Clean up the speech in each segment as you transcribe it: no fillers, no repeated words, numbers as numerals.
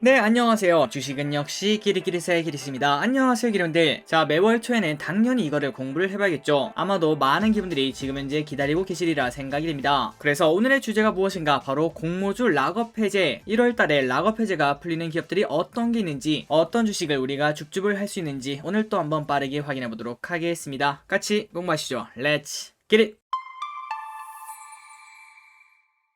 네, 안녕하세요. 주식은 역시 기리기리사의 기리스입니다. 안녕하세요, 기령들. 자, 매월 초에는 당연히 이거를 공부를 해봐야겠죠. 아마도 많은 기분들이 지금 현재 기다리고 계시리라 생각이 됩니다. 그래서 오늘의 주제가 무엇인가? 바로 공모주 락업 해제. 1월달에 락업 해제가 풀리는 기업들이 어떤 게 있는지, 어떤 주식을 우리가 줍줍을 할 수 있는지 오늘 또 한번 빠르게 확인해 보도록 하겠습니다. 같이 공부하시죠. 렛츠 기릿!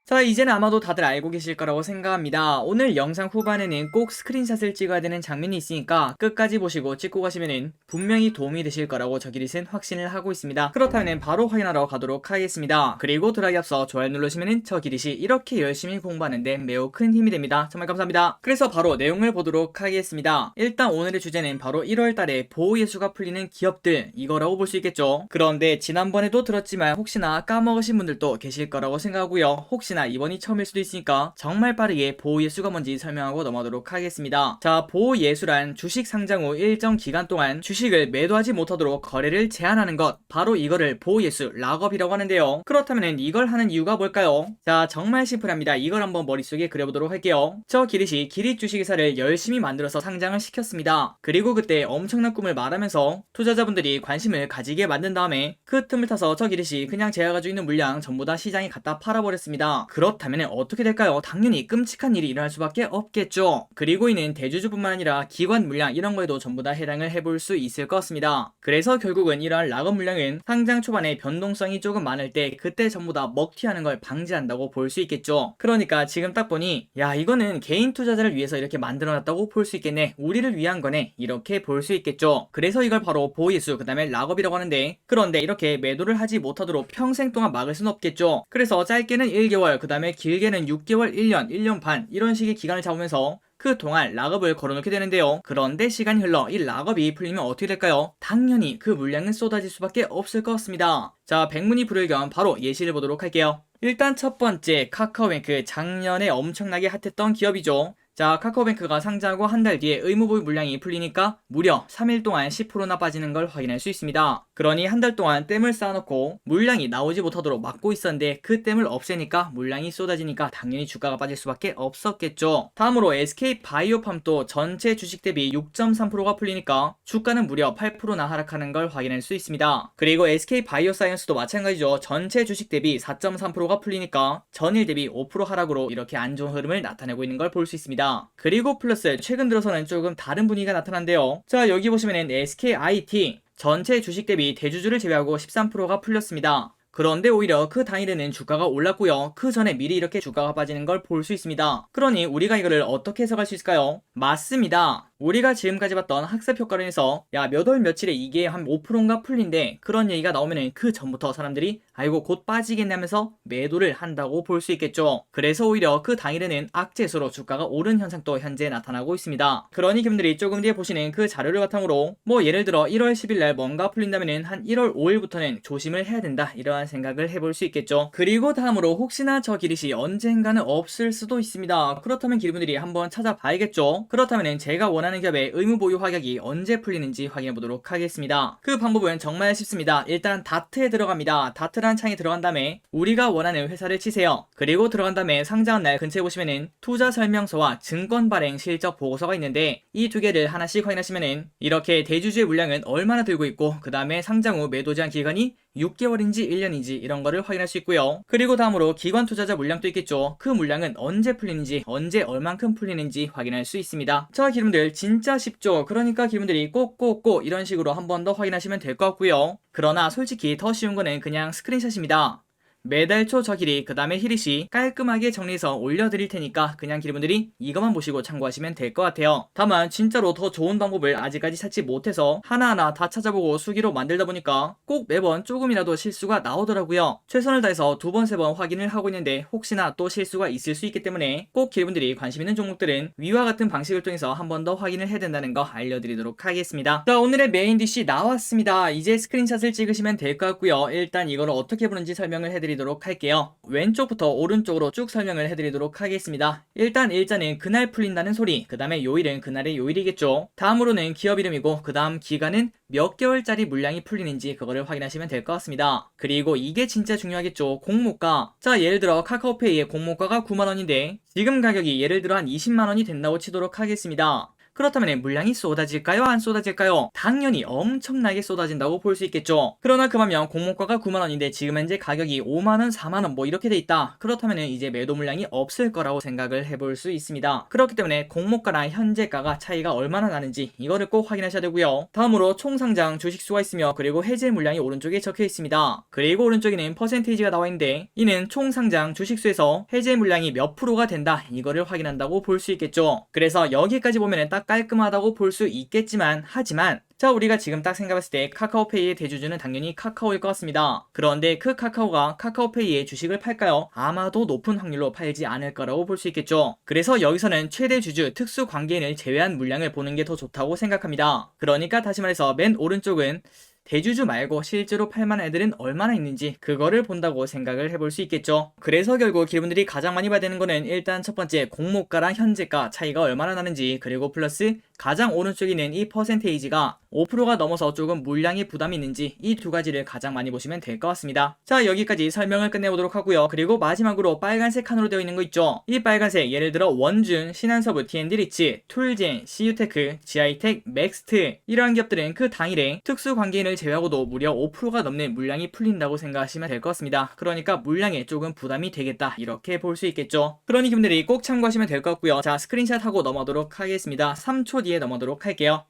자, 이제는 아마도 다들 알고 계실 거라고 생각합니다. 오늘 영상 후반에는 꼭 스크린샷을 찍어야 되는 장면이 있으니까 끝까지 보시고 찍고 가시면은 분명히 도움이 되실 거라고 저기릿은 확신을 하고 있습니다. 그렇다면 바로 확인하러 가도록 하겠습니다. 그리고 들어가기 앞서 좋아요 누르시면은 저기릿이 이렇게 열심히 공부하는데 매우 큰 힘이 됩니다. 정말 감사합니다. 그래서 바로 내용을 보도록 하겠습니다. 일단 오늘의 주제는 바로 1월달에 보호예수가 풀리는 기업들, 이거라고 볼 수 있겠죠. 그런데 지난번에도 들었지만 혹시나 까먹으신 분들도 계실 거라고 생각하고요. 혹시나 이번이 처음일 수도 있으니까 정말 빠르게 보호예수가 뭔지 설명하고 넘어가도록 하겠습니다. 자, 보호예수란 주식 상장 후 일정 기간 동안 주식을 매도하지 못하도록 거래를 제한하는 것, 바로 이거를 보호예수 락업이라고 하는데요. 그렇다면 이걸 하는 이유가 뭘까요? 자, 정말 심플합니다. 이걸 한번 머릿속에 그려보도록 할게요. 저 기릿이 기릿 주식회사를 열심히 만들어서 상장을 시켰습니다. 그리고 그때 엄청난 꿈을 말하면서 투자자분들이 관심을 가지게 만든 다음에 그 틈을 타서 저 기릿이 그냥 제가 가지고 있는 물량 전부 다 시장에 갖다 팔아버렸습니다. 그렇다면 어떻게 될까요? 당연히 끔찍한 일이 일어날 수밖에 없겠죠. 그리고 이는 대주주뿐만 아니라 기관 물량 이런 거에도 전부 다 해당을 해볼 수 있을 것 같습니다. 그래서 결국은 이러한 락업 물량은 상장 초반에 변동성이 조금 많을 때 그때 전부 다 먹튀하는 걸 방지한다고 볼 수 있겠죠. 그러니까 지금 딱 보니 야, 이거는 개인 투자자를 위해서 이렇게 만들어놨다고 볼 수 있겠네, 우리를 위한 거네, 이렇게 볼 수 있겠죠. 그래서 이걸 바로 보호예수 그 다음에 락업이라고 하는데, 그런데 이렇게 매도를 하지 못하도록 평생 동안 막을 수는 없겠죠. 그래서 짧게는 1개월, 그 다음에 길게는 6개월, 1년, 1년 반 이런 식의 기간을 잡으면서 그 동안 락업을 걸어놓게 되는데요. 그런데 시간이 흘러 이 락업이 풀리면 어떻게 될까요? 당연히 그 물량은 쏟아질 수밖에 없을 것 같습니다. 자, 백문이 불여일견 바로 예시를 보도록 할게요. 일단 첫 번째, 카카오뱅크. 작년에 엄청나게 핫했던 기업이죠. 자, 카카오뱅크가 상장하고 한 달 뒤에 의무보유 물량이 풀리니까 무려 3일 동안 10%나 빠지는 걸 확인할 수 있습니다. 그러니 한 달 동안 댐을 쌓아놓고 물량이 나오지 못하도록 막고 있었는데 그 댐을 없애니까 물량이 쏟아지니까 당연히 주가가 빠질 수밖에 없었겠죠. 다음으로 SK바이오팜도 전체 주식 대비 6.3%가 풀리니까 주가는 무려 8%나 하락하는 걸 확인할 수 있습니다. 그리고 SK바이오사이언스도 마찬가지죠. 전체 주식 대비 4.3%가 풀리니까 전일 대비 5% 하락으로 이렇게 안 좋은 흐름을 나타내고 있는 걸 볼 수 있습니다. 그리고 플러스 최근 들어서는 조금 다른 분위기가 나타난데요. 자, 여기 보시면은 SKIT 전체 주식 대비 대주주를 제외하고 13%가 풀렸습니다. 그런데 오히려 그 당일에는 주가가 올랐고요. 그 전에 미리 이렇게 주가가 빠지는 걸 볼 수 있습니다. 그러니 우리가 이거를 어떻게 해석할 수 있을까요? 맞습니다. 우리가 지금까지 봤던 학습 효과론에서 야, 몇 월 며칠에 이게 한 5%인가 풀린대, 그런 얘기가 나오면은 그 전부터 사람들이 아이고 곧 빠지겠네 하면서 매도를 한다고 볼 수 있겠죠. 그래서 오히려 그 당일에는 악재수로 주가가 오른 현상도 현재 나타나고 있습니다. 그러니 기분들이 조금 뒤에 보시는 그 자료를 바탕으로 뭐 예를 들어 1월 10일날 뭔가 풀린다면은 한 1월 5일부터는 조심을 해야 된다, 이러한 생각을 해볼 수 있겠죠. 그리고 다음으로 혹시나 저 기릿이 언젠가는 없을 수도 있습니다. 그렇다면 기분들이 한번 찾아봐야겠죠. 그렇다면 제가 원하는 기업의 의무보유 확약이 언제 풀리는지 확인해 보도록 하겠습니다. 그 방법은 정말 쉽습니다. 일단 다트에 들어갑니다. 다트란 창에 들어간 다음에 우리가 원하는 회사를 치세요. 그리고 들어간 다음에 상장한 날 근처에 보시면은 투자 설명서와 증권 발행 실적 보고서가 있는데 이 두 개를 하나씩 확인하시면은 이렇게 대주주의 물량은 얼마나 들고 있고 그 다음에 상장 후 매도 제한 기간이 6개월인지 1년인지 이런 거를 확인할 수 있고요. 그리고 다음으로 기관 투자자 물량도 있겠죠. 그 물량은 언제 풀리는지, 언제 얼만큼 풀리는지 확인할 수 있습니다. 자, 기분들 진짜 쉽죠. 그러니까 기분들이 꼭꼭꼭 이런 식으로 한 번 더 확인하시면 될 것 같고요. 그러나 솔직히 더 쉬운 거는 그냥 스크린샷입니다. 매달 초 저 길이 그 다음에 히릿이 깔끔하게 정리해서 올려드릴 테니까 그냥 기분들이 이것만 보시고 참고하시면 될 것 같아요. 다만 진짜로 더 좋은 방법을 아직까지 찾지 못해서 하나하나 다 찾아보고 수기로 만들다 보니까 꼭 매번 조금이라도 실수가 나오더라고요. 최선을 다해서 두 번, 세 번 확인을 하고 있는데 혹시나 또 실수가 있을 수 있기 때문에 꼭 기분들이 관심 있는 종목들은 위와 같은 방식을 통해서 한 번 더 확인을 해야 된다는 거 알려드리도록 하겠습니다. 자, 오늘의 메인 디시 나왔습니다. 이제 스크린샷을 찍으시면 될 것 같고요. 일단 이걸 어떻게 보는지 설명을 해드리도록 해드리도록 할게요. 왼쪽부터 오른쪽으로 쭉 설명을 해드리도록 하겠습니다. 일단 일자는 그날 풀린다는 소리, 그 다음에 요일은 그날의 요일이겠죠. 다음으로는 기업 이름이고 그 다음 기간은 몇 개월짜리 물량이 풀리는지 그거를 확인하시면 될 것 같습니다. 그리고 이게 진짜 중요하겠죠. 공모가. 자, 예를 들어 카카오페이의 공모가가 9만원인데 지금 가격이 예를 들어 한 20만원이 된다고 치도록 하겠습니다. 그렇다면 물량이 쏟아질까요? 안 쏟아질까요? 당연히 엄청나게 쏟아진다고 볼 수 있겠죠. 그러나 그 반면 공모가가 9만원인데 지금 현재 가격이 5만원, 4만원 뭐 이렇게 돼 있다. 그렇다면 이제 매도 물량이 없을 거라고 생각을 해볼 수 있습니다. 그렇기 때문에 공모가랑 현재가가 차이가 얼마나 나는지 이거를 꼭 확인하셔야 되고요. 다음으로 총상장 주식수가 있으며 그리고 해제 물량이 오른쪽에 적혀 있습니다. 그리고 오른쪽에는 퍼센테이지가 나와 있는데 이는 총상장 주식수에서 해제 물량이 몇 프로가 된다. 이거를 확인한다고 볼 수 있겠죠. 그래서 여기까지 보면은 딱 깔끔하다고 볼 수 있겠지만 하지만 자, 우리가 지금 딱 생각했을 때 카카오페이의 대주주는 당연히 카카오일 것 같습니다. 그런데 그 카카오가 카카오페이의 주식을 팔까요? 아마도 높은 확률로 팔지 않을 거라고 볼 수 있겠죠. 그래서 여기서는 최대 주주 특수 관계인을 제외한 물량을 보는 게 더 좋다고 생각합니다. 그러니까 다시 말해서 맨 오른쪽은 대주주 말고 실제로 팔만한 애들은 얼마나 있는지 그거를 본다고 생각을 해볼 수 있겠죠. 그래서 결국 여러분들이 가장 많이 봐야 되는 거는 일단 첫 번째 공모가랑 현재가 차이가 얼마나 나는지, 그리고 플러스 가장 오른쪽에 있는 이 퍼센테이지가 5%가 넘어서 조금 물량이 부담이 있는지, 이 두 가지를 가장 많이 보시면 될 것 같습니다. 자, 여기까지 설명을 끝내보도록 하고요. 그리고 마지막으로 빨간색 칸으로 되어 있는 거 있죠. 이 빨간색 예를 들어 원준, 신한서브, TND리츠, 툴젠, CU테크, GI텍, 맥스트 이러한 기업들은 그 당일에 특수관계인을 제외하고도 무려 5%가 넘는 물량이 풀린다고 생각하시면 될 것 같습니다. 그러니까 물량에 조금 부담이 되겠다 이렇게 볼 수 있겠죠. 그러니 분들이 꼭 참고하시면 될 것 같고요. 자, 스크린샷 하고 넘어가도록 하겠습니다. 3초 뒤에 넘어가도록 할게요.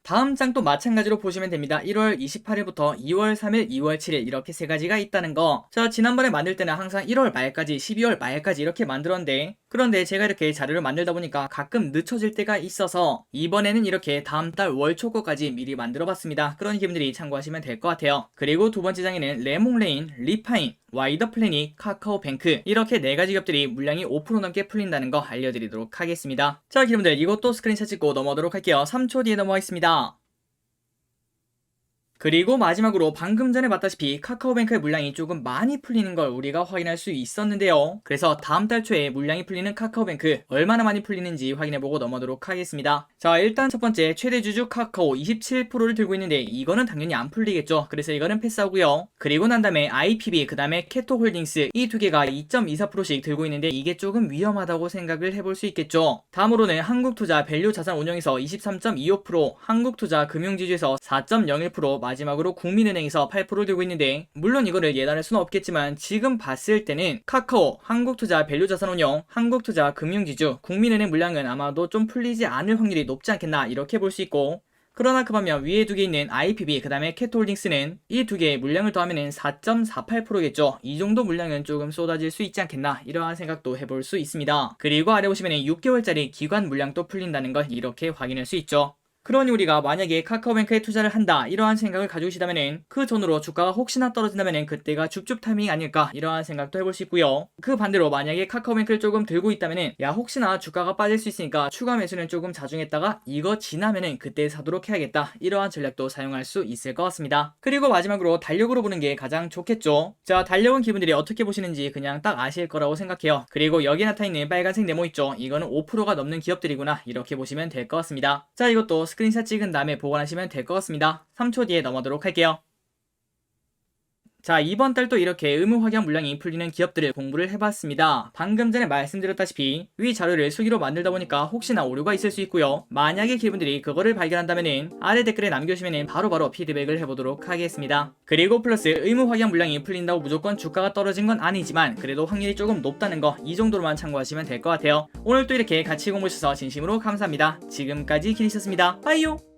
다음 장도 마찬가지로 보시면 됩니다. 1월 28일부터 2월 3일, 2월 7일 이렇게 세 가지가 있다는 거. 자, 지난번에 만들 때는 항상 1월 말까지, 12월 말까지 이렇게 만들었는데 그런데 제가 이렇게 자료를 만들다 보니까 가끔 늦춰질 때가 있어서 이번에는 이렇게 다음 달 월 초거까지 미리 만들어 봤습니다. 그런 기분들이 참고하시면 될 것 같아요. 그리고 두 번째 장에는 레몽레인, 리파인, 와이더플래닛, 카카오뱅크 이렇게 네 가지 기업들이 물량이 5% 넘게 풀린다는 거 알려드리도록 하겠습니다. 자, 여러분들 이것도 스크린샷 찍고 넘어가도록 할게요. 3초 뒤에 넘어가겠습니다. 그리고 마지막으로 방금 전에 봤다시피 카카오뱅크의 물량이 조금 많이 풀리는 걸 우리가 확인할 수 있었는데요. 그래서 다음 달 초에 물량이 풀리는 카카오뱅크 얼마나 많이 풀리는지 확인해보고 넘어가도록 하겠습니다. 자, 일단 첫 번째 최대 주주 카카오 27%를 들고 있는데 이거는 당연히 안 풀리겠죠. 그래서 이거는 패스하고요. 그리고 난 다음에 IPB, 그 다음에 캐토홀딩스 이 두 개가 2.24%씩 들고 있는데 이게 조금 위험하다고 생각을 해볼 수 있겠죠. 다음으로는 한국투자 밸류자산운용에서 23.25%, 한국투자 금융지주에서 4.01%, 마지막으로 국민은행에서 8% 들고 있는데 물론 이거를 예단할 수는 없겠지만 지금 봤을 때는 카카오, 한국투자 밸류자산운용, 한국투자 금융지주, 국민은행 물량은 아마도 좀 풀리지 않을 확률이 높지 않겠나 이렇게 볼 수 있고, 그러나 그 반면 위에 두 개 있는 IPB 그 다음에 캐토홀딩스는 이 두 개의 물량을 더하면 4.48%겠죠. 이 정도 물량은 조금 쏟아질 수 있지 않겠나 이러한 생각도 해볼 수 있습니다. 그리고 아래 보시면 6개월짜리 기관 물량도 풀린다는 걸 이렇게 확인할 수 있죠. 그러니 우리가 만약에 카카오뱅크에 투자를 한다 이러한 생각을 가지고 계시다면은 그 전으로 주가가 혹시나 떨어진다면은 그때가 줍줍 타이밍이 아닐까 이러한 생각도 해볼 수 있고요. 그 반대로 만약에 카카오뱅크를 조금 들고 있다면은 야 혹시나 주가가 빠질 수 있으니까 추가 매수는 조금 자중했다가 이거 지나면은 그때 사도록 해야겠다 이러한 전략도 사용할 수 있을 것 같습니다. 그리고 마지막으로 달력으로 보는 게 가장 좋겠죠. 자, 달력은 기분들이 어떻게 보시는지 그냥 딱 아실 거라고 생각해요. 그리고 여기에 나타있는 빨간색 네모 있죠. 이거는 5%가 넘는 기업들이구나 이렇게 보시면 될 것 같습니다. 자, 이것도 스크린샷 찍은 다음에 보관하시면 될 것 같습니다. 3초 뒤에 넘어가도록 할게요. 자, 이번 달도 이렇게 의무 확약 물량이 풀리는 기업들을 공부를 해봤습니다. 방금 전에 말씀드렸다시피 위 자료를 수기로 만들다 보니까 혹시나 오류가 있을 수 있고요. 만약에 기분들이 그거를 발견한다면은 아래 댓글에 남겨주시면 바로바로 피드백을 해보도록 하겠습니다. 그리고 플러스 의무 확약 물량이 풀린다고 무조건 주가가 떨어진 건 아니지만 그래도 확률이 조금 높다는 거 이 정도로만 참고하시면 될 것 같아요. 오늘 또 이렇게 같이 공부해주셔서 진심으로 감사합니다. 지금까지 기리셨습니다. 빠이요.